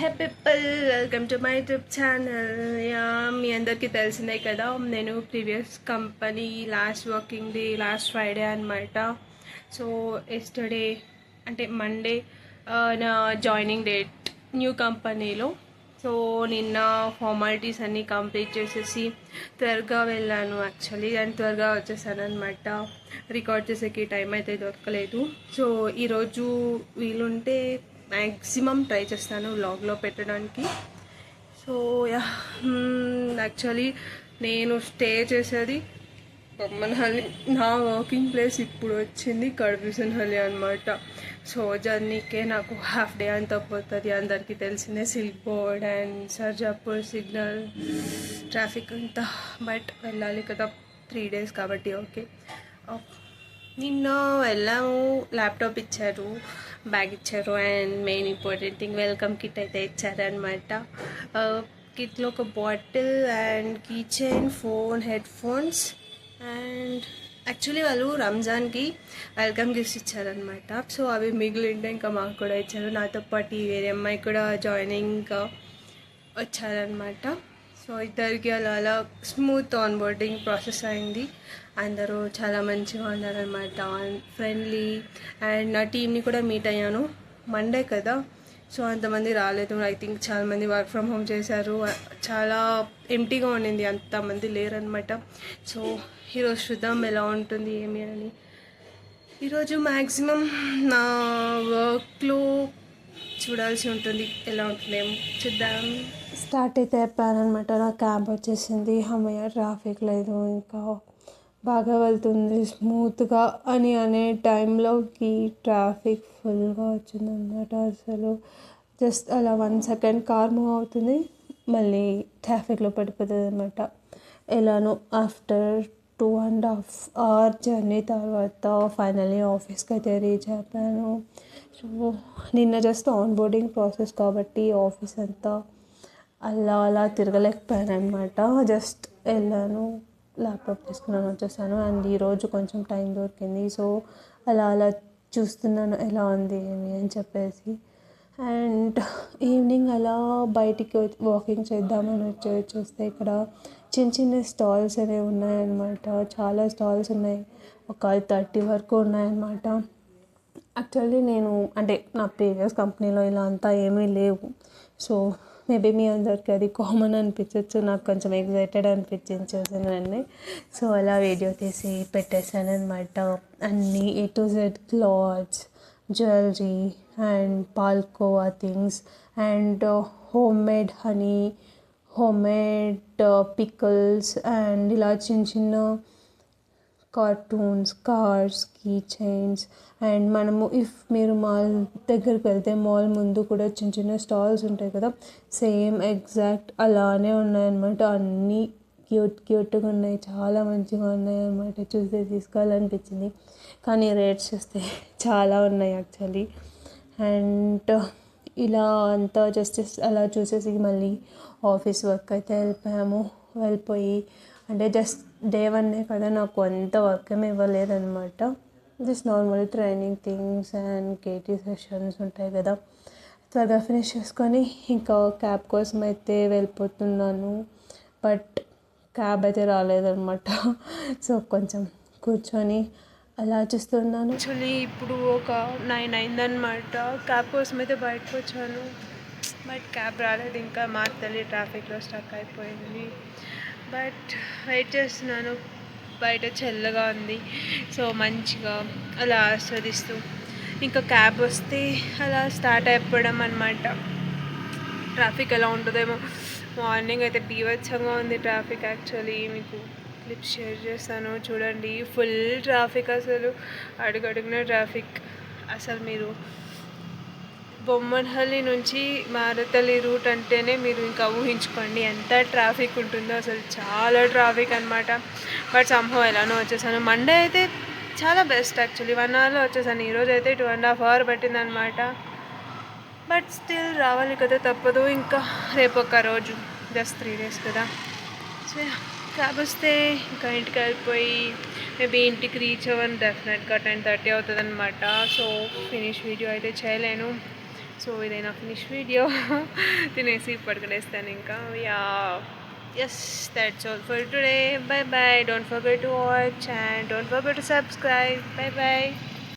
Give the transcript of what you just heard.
Hey people, welcome to my YouTube channel. Yeah, మీ అందరికీ తెలిసిందే కదా, నేను previous company last working day last Friday అనమాట. సో ఎస్టర్డే అంటే మండే నా జాయినింగ్ డేట్ న్యూ కంపెనీలో. సో నిన్న ఫార్మాలిటీస్ అన్నీ కంప్లీట్ చేసేసి త్వరగా వెళ్ళాను. యాక్చువల్లీ నేను త్వరగా వచ్చేసాను అనమాట. రికార్డ్ చేసేకి టైం అయితే దొరకలేదు. సో ఈరోజు వీలుంటే మ్యాక్సిమం ట్రై చేస్తాను వ్లాగ్లో పెట్టడానికి. సో యా, యాక్చువల్లీ నేను స్టే చేసేది బొమ్మనహల్లి. నా వర్కింగ్ ప్లేస్ ఇప్పుడు వచ్చింది కడబిసన్హల్లి అనమాట. సో జర్నీకే నాకు హాఫ్ డే అంతా పోతుంది. అందరికీ తెలిసిందే, silk board and Sarjapur signal traffic అంతా. బట్ వెళ్ళాలి కదా, 3 days కాబట్టి ఓకే. నిన్న వెళ్ళాము, ల్యాప్టాప్ ఇచ్చారు, బ్యాగ్ ఇచ్చారు and main important thing welcome kit అయితే ఇచ్చారనమాట. కిట్లో ఒక bottle and key chain, phone, headphones and actually వాళ్ళు రంజాన్కి వెల్కమ్ గిఫ్ట్స్ ఇచ్చారనమాట. సో అవి మిగిలింటే ఇంకా మాకు కూడా ఇచ్చారు. నాతో పాటు వేరే అమ్మాయి కూడా జాయినింగ్ వచ్చారనమాట. సో ఇద్దరికి అలా అలా స్మూత్ ఆన్ బోర్డింగ్ ప్రాసెస్ అయింది. అందరూ చాలా మంచిగా ఉన్నారనమాట, ఫ్రెండ్లీ. అండ్ నా టీంని కూడా మీట్ అయ్యాను. మండే కదా, సో అంతమంది రాలేదు. ఐ థింక్ చాలామంది వర్క్ ఫ్రమ్ హోమ్ చేశారు. చాలా ఎంటీగా ఉండింది, అంతమంది లేరనమాట. సో ఈరోజు చూద్దాం ఎలా ఉంటుంది ఏమి అని. ఈరోజు మ్యాక్సిమం నా వర్క్లో చూడాల్సి ఉంటుంది, ఎలా ఉంటుందేమో చూద్దాం. స్టార్ట్ అయితే అయిపోయానమాట. నా క్యాబ్ వచ్చేసింది. అమ్మయ్య, ట్రాఫిక్ లేదు, ఇంకా బాగా వెళ్తుంది స్మూత్గా అని అనే టైంలోకి ట్రాఫిక్ ఫుల్గా వచ్చిందనమాట. అసలు జస్ట్ అలా 1 second కార్ మూవ్ అవుతుంది, మళ్ళీ ట్రాఫిక్లో పడిపోతుంది అనమాట. ఎలానో ఆఫ్టర్ 2.5 hour జర్నీ తర్వాత ఫైనల్లీ ఆఫీస్కి అయితే రీచ్ అయిపోయాను. సో నిన్న జస్ట్ ఆన్ బోర్డింగ్ ప్రాసెస్ కాబట్టి ఆఫీస్ అంతా అలా అలా తిరగలేకపోయాను అనమాట. జస్ట్ వెళ్ళాను, ల్యాప్టాప్ తీసుకున్నాను, వచ్చేసాను. అండ్ ఈరోజు కొంచెం టైం దొరికింది, సో అలా అలా చూస్తున్నాను ఎలా ఉంది ఏమి అని చెప్పేసి. అండ్ ఈవినింగ్ అలా బయటికి వాకింగ్ చేద్దామని వచ్చేస్తే ఇక్కడ చిన్న చిన్న స్టాల్స్ అనేవి ఉన్నాయన్నమాట. చాలా స్టాల్స్ ఉన్నాయి, ఒక 30 వరకు ఉన్నాయన్నమాట. యాక్చువల్లీ నేను అంటే నా ప్రీవియస్ కంపెనీలో ఇలా అంతా ఏమీ లేవు. సో మేబీ మీ అందరికీ అది కామన్ అనిపించవచ్చు, నాకు కొంచెం ఎగ్జైటెడ్ అనిపించింది చూసానండి. సో అలా వీడియో తీసి పెట్టేశాను అనమాట. అన్నీ A to Z clothes, jewellery and palkova things and homemade honey, homemade pickles and ఇలా చిన్న చిన్న cartoons, cars, key chains. And మనము మీరు మాల్ దగ్గరికి వెళ్తే మాల్ ముందు కూడా చిన్న చిన్న స్టాల్స్ ఉంటాయి కదా, సేమ్ ఎగ్జాక్ట్ అలానే ఉన్నాయన్నమాట. అన్నీ క్యూట్గా ఉన్నాయి, చాలా మంచిగా ఉన్నాయి అన్నమాట. చూస్తే తీసుకోవాలనిపించింది, కానీ రేట్స్ చూస్తే చాలా ఉన్నాయి యాక్చువల్లీ. అండ్ ఇలా అంతా జస్ట్ అలా చూసేసి మళ్ళీ ఆఫీస్ వర్క్ అయితే వెళ్ళిపోయి అంటే జస్ట్ డే 1 కదా, నాకు అంత వర్క్ ఏమి ఇవ్వలేదన్నమాట. Just normal training things and KT sessions ఉంటాయి కదా, త్వరగా ఫినిష్ చేసుకొని ఇంకా క్యాబ్ కోసం అయితే వెళ్ళిపోతున్నాను. బట్ క్యాబ్ అయితే రాలేదన్నమాట. సో కొంచెం కూర్చొని అలా చూస్తున్నాను. యాక్చువల్లీ ఇప్పుడు ఒక 9 అయిందనమాట. క్యాబ్ కోసం అయితే బయటకు వచ్చాను, బట్ క్యాబ్ రాలేదు. ఇంకా మా తల్లి ట్రాఫిక్లో స్టక్ అయిపోయింది. బట్ వెయిట్ చేస్తున్నాను, బయట చల్లగా ఉంది. సో మంచిగా అలా ఆస్వాదిస్తూ ఇంకా క్యాబ్ వస్తే అలా స్టార్ట్ అయిపోవడం అనమాట. ట్రాఫిక్ ఎలా ఉంటుందేమో. మార్నింగ్ అయితే బీభత్సంగా ఉంది ట్రాఫిక్. యాక్చువల్లీ మీకు క్లిప్స్ షేర్ చేస్తాను చూడండి. ఫుల్ ట్రాఫిక్, అసలు అడుగడుగున ట్రాఫిక్. అసలు మీరు బొమ్మనహల్లి నుంచి మారతల్లి రూట్ అంటేనే మీరు ఇంకా ఊహించుకోండి ఎంత ట్రాఫిక్ ఉంటుందో. అసలు చాలా ట్రాఫిక్ అనమాట. బట్ సంహవ్ ఎలానో వచ్చేసాను. మండే అయితే చాలా బెస్ట్ యాక్చువల్లీ, 1 hourలో వచ్చేసాను. ఈరోజు అయితే 2.5 hour పట్టిందనమాట. బట్ స్టిల్ రావాలి కదా, తప్పదు. ఇంకా రేపు ఒక రోజు, జస్ట్ 3 days కదా. సో క్యాబ్ వస్తే ఇంకా ఇంటికి వెళ్ళిపోయి మేబీ ఇంటికి రీచ్ అవ్వని డెఫినెట్గా 10:30 అవుతుంది అనమాట. సో ఫినిష్ వీడియో అయితే చేయలేను. సో ఇదైనా ఫినిష్ వీడియో. తినేసి పడుకునేస్తాను ఇంకా. Yeah yes, that's all for today. Bye bye. Don't forget to watch and don't forget to subscribe. Bye bye.